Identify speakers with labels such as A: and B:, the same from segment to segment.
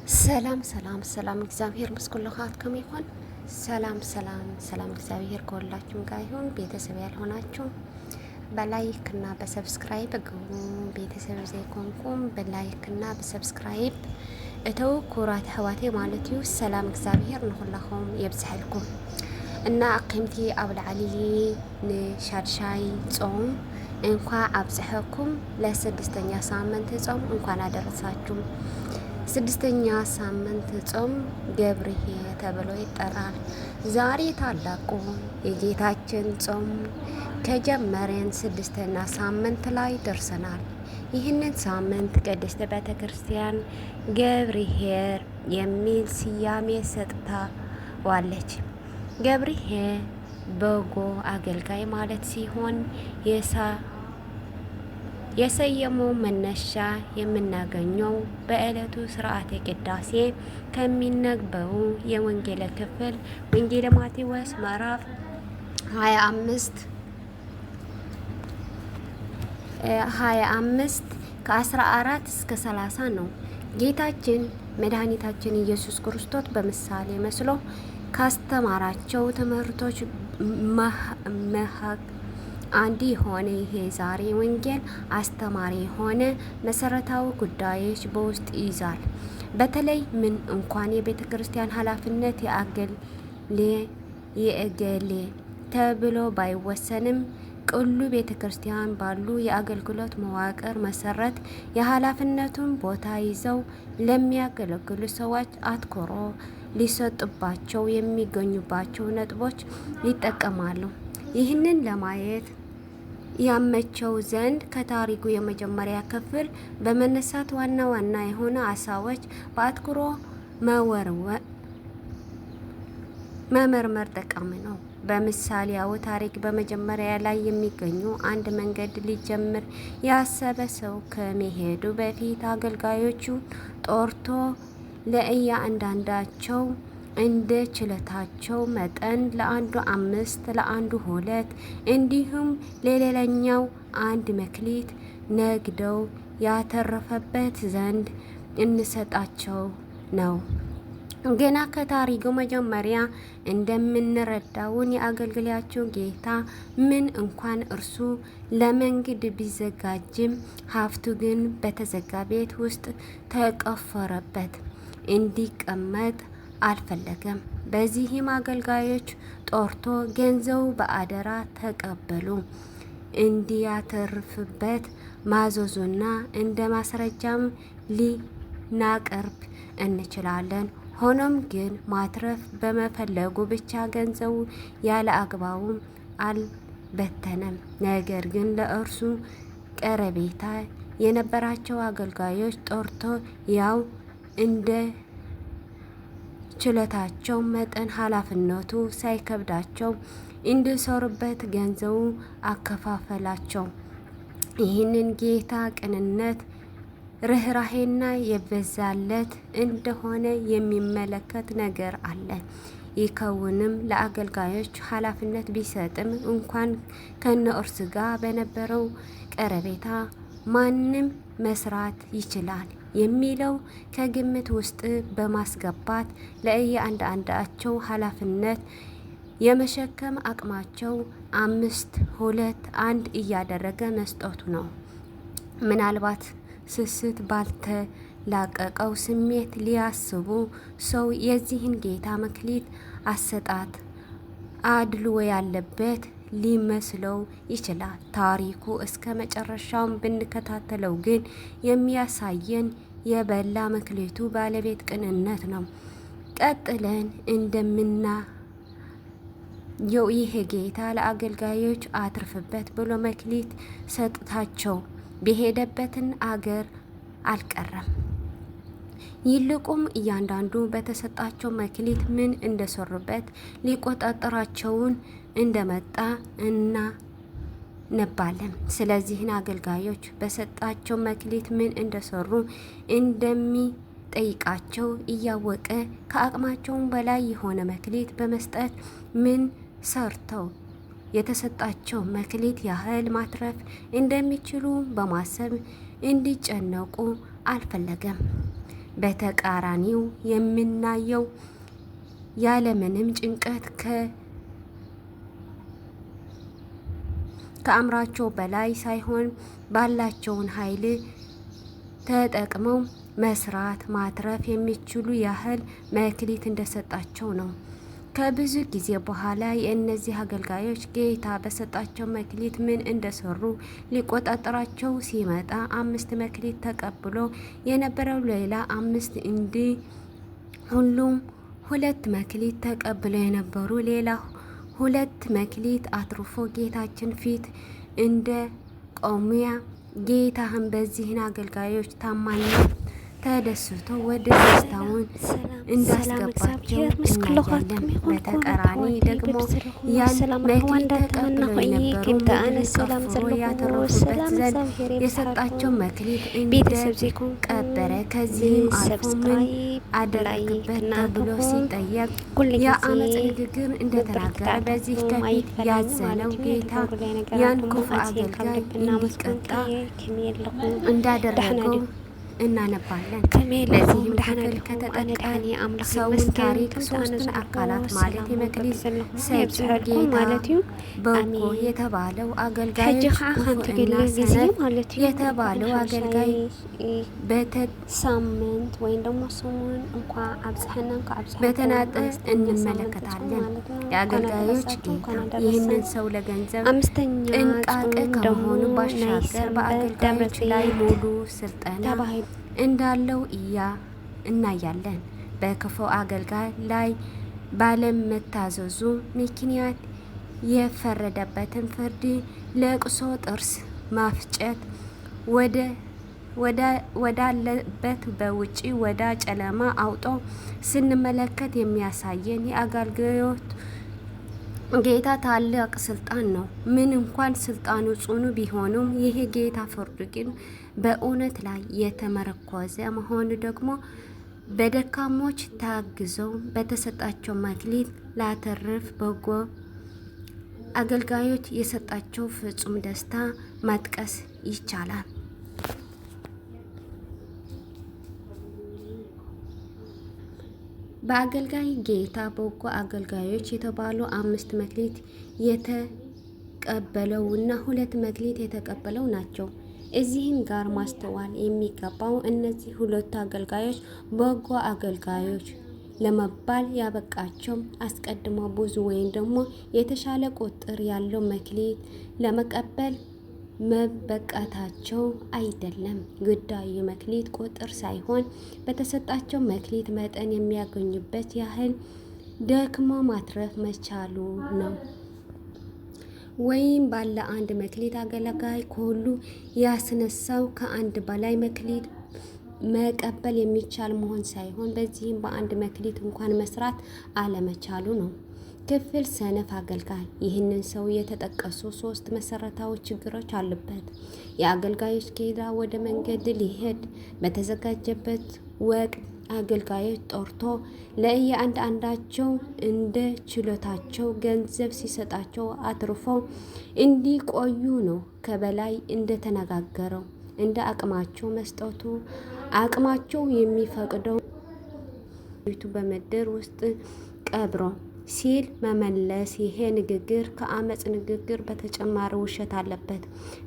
A: ሰላም ሰላም ሰላም እግዚአብሔር ምስጉን ለኻትኩም ይሁን። ሰላም ሰላም ሰላም እግዚአብሔር ከሁላችሁም ጋር ይሁን። ቤተሰብ ያልሆናችሁ በላይክ እና በሰብስክራይብ ግቡ። ቤተሰብ ዘይኮንኩም በላይክ እና በሰብስክራይብ እተው ኩራት ሕዋቴ ማለት እዩ። ሰላም እግዚአብሔር ንኹላኹም የብዝሐልኩም እና አቅምቲ ኣብ ላዕሊ ንሻድሻይ ጾም እንኳ አብዝሐኩም ለስድስተኛ ሳምንት ጾም እንኳን አደረሳችሁ። ስድስተኛ ሳምንት ጾም ገብርኄ ተብሎ ይጠራል። ዛሬ ታላቁ የጌታችን ጾም ከጀመረን ስድስተኛ ሳምንት ላይ ደርሰናል። ይህንን ሳምንት ቅድስት ቤተ ክርስቲያን ገብርኄ የሚል ስያሜ ሰጥታዋለች። ገብርኄ በጎ አገልጋይ ማለት ሲሆን የሰየመው መነሻ የምናገኘው በዕለቱ ስርዓተ ቅዳሴ ከሚነበበው የወንጌል ክፍል ወንጌለ ማቴዎስ ምዕራፍ 25 ከ14 እስከ 30 ነው። ጌታችን መድኃኒታችን ኢየሱስ ክርስቶስ በምሳሌ መስሎ ካስተማራቸው ትምህርቶች አንድ የሆነ ይሄ ዛሬ ወንጌል አስተማሪ የሆነ መሰረታዊ ጉዳዮች በውስጥ ይይዛል። በተለይ ምን እንኳን የቤተ ክርስቲያን ኃላፊነት የእገሌ ተብሎ ባይወሰንም ቅሉ ቤተ ክርስቲያን ባሉ የአገልግሎት መዋቅር መሰረት የኃላፊነቱን ቦታ ይዘው ለሚያገለግሉ ሰዎች አትኩሮ ሊሰጡባቸው የሚገኙባቸው ነጥቦች ይጠቀማሉ። ይህንን ለማየት ያመቸው ዘንድ ከታሪኩ የመጀመሪያ ክፍል በመነሳት ዋና ዋና የሆነ ሀሳቦች በአትኩሮ መመርመር ጠቃሚ ነው። በምሳሌያዊ ታሪክ በመጀመሪያ ላይ የሚገኙ አንድ መንገድ ሊጀምር ያሰበ ሰው ከመሄዱ በፊት አገልጋዮቹን ጠርቶ ለእያንዳንዳቸው እንደ ችሎታቸው መጠን ለአንዱ 5 ለአንዱ 2 እንዲሁም ለሌላኛው 1 መክሊት ነግደው ያተረፈበት ዘንድ እንሰጣቸው ነው። ገና ከታሪኩ መጀመሪያ እንደምንረዳውን የአገልጋያቸው ጌታ ምን እንኳን እርሱ ለመንገድ ቢዘጋጅም ሀብቱ ግን በተዘጋ ቤት ውስጥ ተቆፈረበት፣ እንዲቀመጥ አልፈለገም። በዚህም አገልጋዮች ጠርቶ ገንዘቡ በአደራ ተቀበሉ እንዲያተርፍበት ማዘዙና እንደ ማስረጃም ሊናቀርብ እንችላለን። ሆኖም ግን ማትረፍ በመፈለጉ ብቻ ገንዘቡ ያለ አግባቡ አልበተነም። ነገር ግን ለእርሱ ቀረቤታ የነበራቸው አገልጋዮች ጠርቶ ያው እንደ ችሎታቸው መጠን ኃላፊነቱ ሳይከብዳቸው እንዲሰሩበት ገንዘቡ አከፋፈላቸው። ይህንን ጌታ ቅንነት፣ ርኅራሄና የበዛለት እንደሆነ የሚመለከት ነገር አለ። ይከውንም ለአገልጋዮች ኃላፊነት ቢሰጥም እንኳን ከነእርሱ ጋር በነበረው ቀረቤታ ማንም መስራት ይችላል የሚለው ከግምት ውስጥ በማስገባት ለእያንዳንዳቸው ኃላፊነት የመሸከም አቅማቸው 5 2 1 እያደረገ መስጠቱ ነው። ምናልባት ስስት ባልተላቀቀው ስሜት ሊያስቡ ሰው የዚህን ጌታ መክሊት አሰጣጥ አድልዎ ያለበት ሊመስለው ይችላል። ታሪኩ እስከ መጨረሻው ብንከታተለው ግን የሚያሳየን የበላ መክሊቱ ባለቤት ቅንነት ነው። ቀጥለን እንደምናየው ይህ ጌታ ለአገልጋዮች አትርፍበት ብሎ መክሊት ሰጥታቸው በሄደበትን አገር አልቀረም። ይልቁም እያንዳንዱ በተሰጣቸው መክሊት ምን እንደሰሩበት ሊቆጣጠራቸውን እንደመጣ እናነባለን። ስለዚህን አገልጋዮች በሰጣቸው መክሊት ምን እንደሰሩ እንደሚጠይቃቸው እያወቀ ከአቅማቸውን በላይ የሆነ መክሊት በመስጠት ምን ሰርተው የተሰጣቸው መክሊት ያህል ማትረፍ እንደሚችሉ በማሰብ እንዲጨነቁ አልፈለገም። በተቃራኒው የምናየው ያለምንም ጭንቀት ከአእምሯቸው በላይ ሳይሆን ባላቸውን ኃይል ተጠቅመው መስራት ማትረፍ የሚችሉ ያህል መክሊት እንደሰጣቸው ነው። ከብዙ ጊዜ በኋላ የእነዚህ አገልጋዮች ጌታ በሰጣቸው መክሊት ምን እንደሰሩ ሊቆጣጠራቸው ሲመጣ 5 መክሊት ተቀብሎ የነበረው ሌላ 5 እንዲህ ሁሉም 2 መክሊት ተቀብለው የነበሩ ሌላ 2 መክሊት አትርፎ ጌታችን ፊት እንደ ቆሙያ ጌታህን በዚህን አገልጋዮች ታማኝነት ተደስቶ ወደ ደስታውን እንዳስገባቸው እናያለን። በተቃራኒ ደግሞ ያን መክሊት ተቀብለው የነበሩ ቀፍሮ ያተረፉበት ዘንድ የሰጣቸው መክሊት እንደቀበረ ከዚህም አልፎ ምን አደረግበት ተብሎ ሲጠየቅ የአመፅ ንግግር እንደተናገረ በዚህ ከፊት ያዘነው ጌታ ያን ክፉ አገልጋይ እንዲቀጣ እንዳደረገው እናነባለን። ለዚህም ክፍል ከተጠቀን ሰውን ታሪክ 3 አካላት ማለት የመክሊት ሰጪ ጌታ፣ በጎ የተባለው አገልጋይ እና ሰነፍ የተባለው አገልጋይ
B: ሳምንት ወይም ደግሞ ሰሙን እንኳ አብጽሐናን
A: በተናጠል እንመለከታለን። የአገልጋዮች ጌታ ይህንን ሰው ለገንዘብ ጥንቃቄ ከመሆኑ ባሻገር በአገልጋዮች ላይ ሙሉ ስልጠና እንዳለው እናያለን። በክፉ አገልጋይ ላይ ባለመታዘዙ ምክንያት የፈረደበትን ፍርድ ለቅሶ ጥርስ ማፍጨት ወዳለበት በውጪ ወደ ጨለማ አውጦ ስንመለከት የሚያሳየን የአገልጋዮት ጌታ ታላቅ ስልጣን ነው። ምን እንኳን ስልጣኑ ጽኑ ቢሆንም ይህ ጌታ ፍርዱ ግን በእውነት ላይ የተመረኮዘ መሆኑ ደግሞ በደካሞች ታግዘው በተሰጣቸው መክሊት ላተርፍ በጎ አገልጋዮች የሰጣቸው ፍጹም ደስታ መጥቀስ ይቻላል። በአገልጋይ ጌታ በጎ አገልጋዮች የተባሉ 5 መክሊት የተቀበለውና 2 መክሊት የተቀበለው ናቸው። እዚህም ጋር ማስተዋል የሚገባው እነዚህ 2 አገልጋዮች በጎ አገልጋዮች ለመባል ያበቃቸው አስቀድሞ ብዙ ወይም ደግሞ የተሻለ ቁጥር ያለው መክሊት ለመቀበል መበቃታቸው አይደለም። ጉዳዩ መክሊት ቁጥር ሳይሆን በተሰጣቸው መክሊት መጠን የሚያገኙበት ያህል ደክሞ ማትረፍ መቻሉ ነው። ወይም ባለ አንድ መክሊት አገልጋይ ከሁሉ ያስነሳው ከአንድ በላይ መክሊት መቀበል የሚቻል መሆን ሳይሆን በዚህም በአንድ መክሊት እንኳን መስራት አለመቻሉ ነው። ክፍል ሰነፍ አገልጋይ ይህንን ሰው የተጠቀሱ 3 መሰረታዊ ችግሮች አሉበት። የአገልጋዮች ጌታ ወደ መንገድ ሊሄድ በተዘጋጀበት ወቅት አገልጋዮች ጠርቶ ለእያንዳንዳቸው እንደ ችሎታቸው ገንዘብ ሲሰጣቸው አትርፈው እንዲቆዩ ነው። ከበላይ እንደተነጋገረው እንደ አቅማቸው መስጠቱ አቅማቸው የሚፈቅደው በምድር ውስጥ ቀብሮ ሲል መመለስ። ይሄ ንግግር ከአመፅ ንግግር በተጨማሪ ውሸት አለበት።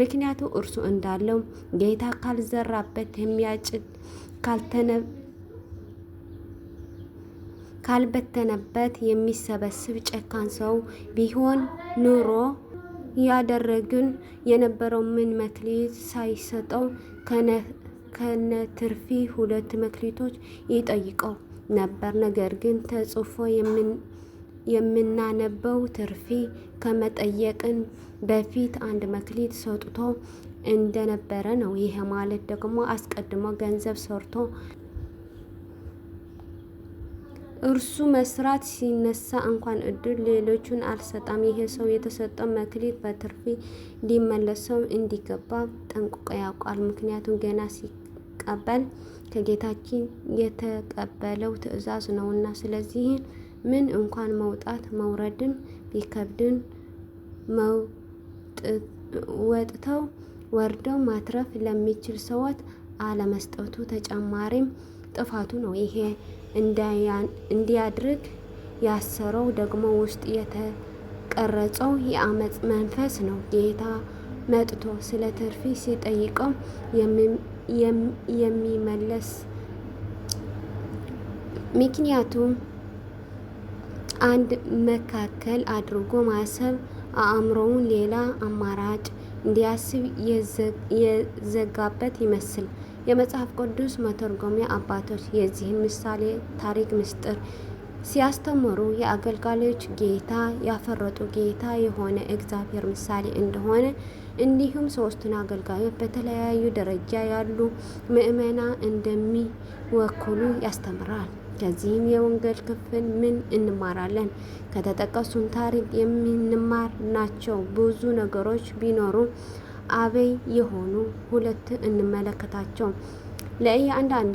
A: ምክንያቱ እርሱ እንዳለው ጌታ ካልዘራበት የሚያጭድ ካልበተነበት የሚሰበስብ ጨካን ሰው ቢሆን ኑሮ ያደረግን የነበረው ምን መክሊት ሳይሰጠው ከነትርፊ 2 መክሊቶች ይጠይቀው ነበር። ነገር ግን ተጽፎ የምናነበው ትርፊ ከመጠየቅን በፊት 1 መክሊት ሰጥቶ እንደነበረ ነው። ይሄ ማለት ደግሞ አስቀድሞ ገንዘብ ሰርቶ እርሱ መስራት ሲነሳ እንኳን እድል ሌሎቹን አልሰጣም። ይሄ ሰው የተሰጠው መክሊት በትርፊ ሊመለሰው እንዲገባ ጠንቅቆ ያውቃል። ምክንያቱም ገና ሲቀበል ከጌታችን የተቀበለው ትእዛዝ ነውና። ስለዚህ ምን እንኳን መውጣት መውረድን ቢከብድን ወጥተው ወርደው ማትረፍ ለሚችል ሰዎች አለመስጠቱ ተጨማሪም ጥፋቱ ነው። ይሄ እንዲያድርግ ያሰረው ደግሞ ውስጥ የተቀረጸው የአመፅ መንፈስ ነው። ጌታ መጥቶ ስለ ትርፊ ሲጠይቀው የሚመለስ ምክንያቱም አንድ መካከል አድርጎ ማሰብ አእምሮውን ሌላ አማራጭ እንዲያስብ የዘጋበት ይመስል። የመጽሐፍ ቅዱስ መተርጎሚያ አባቶች የዚህ ምሳሌ ታሪክ ምስጢር ሲያስተምሩ የአገልጋዮች ጌታ ያፈረጡ ጌታ የሆነ እግዚአብሔር ምሳሌ እንደሆነ እንዲሁም ሶስቱን አገልጋዮች በተለያዩ ደረጃ ያሉ ምዕመናን እንደሚወክሉ ያስተምራል። ከዚህም የወንጌል ክፍል ምን እንማራለን? ከተጠቀሱን ታሪክ የምንማር ናቸው ብዙ ነገሮች ቢኖሩ አበይ የሆኑ ሁለት እንመለከታቸው። ለእያንዳንዱ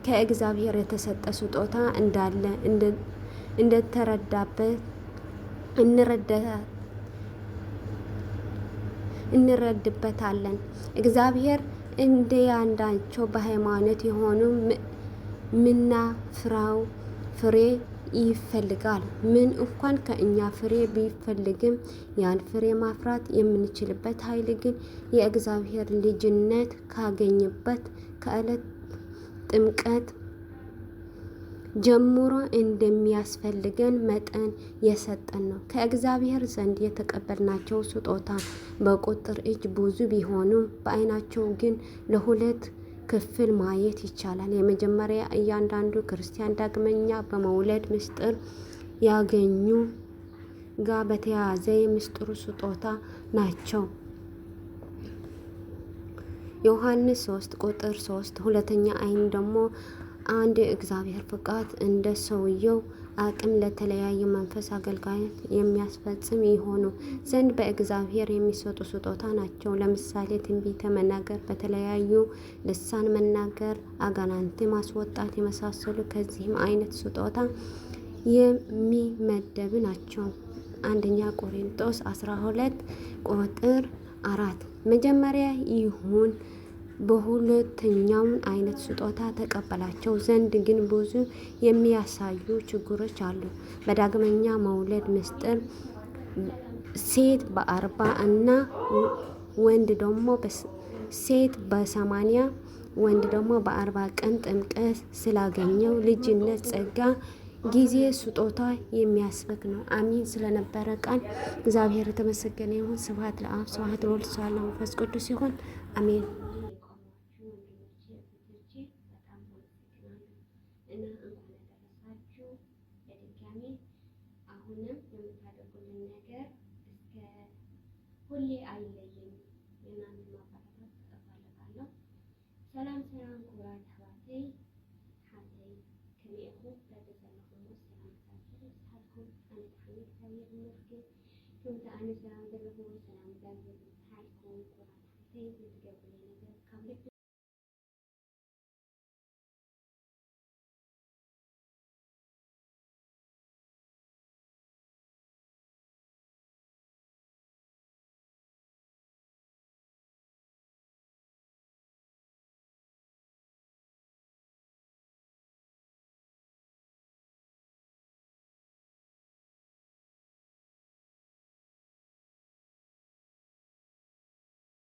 A: ከእግዚአብሔር የተሰጠ ስጦታ እንዳለ እንደተረዳበት እንረድበታለን። እግዚአብሔር እንደያንዳቸው በሃይማኖት የሆኑ ምናፍራው ፍሬ ይፈልጋል። ምን እንኳን ከእኛ ፍሬ ቢፈልግም ያን ፍሬ ማፍራት የምንችልበት ኃይል ግን የእግዚአብሔር ልጅነት ካገኘበት ከዕለት ጥምቀት ጀምሮ እንደሚያስፈልገን መጠን የሰጠን ነው። ከእግዚአብሔር ዘንድ የተቀበልናቸው ስጦታ በቁጥር እጅ ብዙ ቢሆኑም በዓይናቸው ግን ለሁለት ክፍል ማየት ይቻላል። የመጀመሪያ እያንዳንዱ ክርስቲያን ዳግመኛ በመውለድ ምስጢር ያገኙ ጋር በተያያዘ የምስጢሩ ስጦታ ናቸው። ዮሐንስ 3 ቁጥር 3 ሁለተኛ ዓይን ደግሞ አንድ የእግዚአብሔር ፍቃድ እንደ ሰውየው አቅም ለተለያዩ መንፈስ አገልጋዮች የሚያስፈጽም ይሆኑ ዘንድ በእግዚአብሔር የሚሰጡ ስጦታ ናቸው። ለምሳሌ ትንቢተ መናገር፣ በተለያዩ ልሳን መናገር፣ አጋንንት ማስወጣት የመሳሰሉ ከዚህም አይነት ስጦታ የሚመደብ ናቸው። አንደኛ ቆሮንቶስ 12 ቁጥር 4 መጀመሪያ ይሁን በሁለተኛው አይነት ስጦታ ተቀበላቸው ዘንድ ግን ብዙ የሚያሳዩ ችግሮች አሉ። በዳግመኛ መውለድ ምስጢር ሴት በ40 እና ወንድ ደግሞ ሴት በ80 ወንድ ደግሞ በ40 ቀን ጥምቀት ስላገኘው ልጅነት ጸጋ ጊዜ ስጦታ የሚያስበክ ነው። አሚን። ስለነበረ ቃል እግዚአብሔር የተመሰገነ ይሁን። ስብሐት ለአብ ስብሐት ለወልድ ስብሐት ለመንፈስ ቅዱስ ይሁን። አሜን። አሁንም የምታደርጉልን ነገር እስከ ሁሌ አይለየኝ። የእናንተ ማበረታት እፈልጋለሁ። ሰላም ሰላም ኩራት ሀባቴ ሀተይ ከሚእኹ ለተሰለኹም ሰላምታችሁ ሓልኩም ኣነት ሓሚድ እግዚአብሔር ይመስገን። ከምቲ ኣነ ሰላም ዘለኹም ሰላም እግዚአብሔር ሓልኩም ኩራት ሀተይ ዝትገብሩ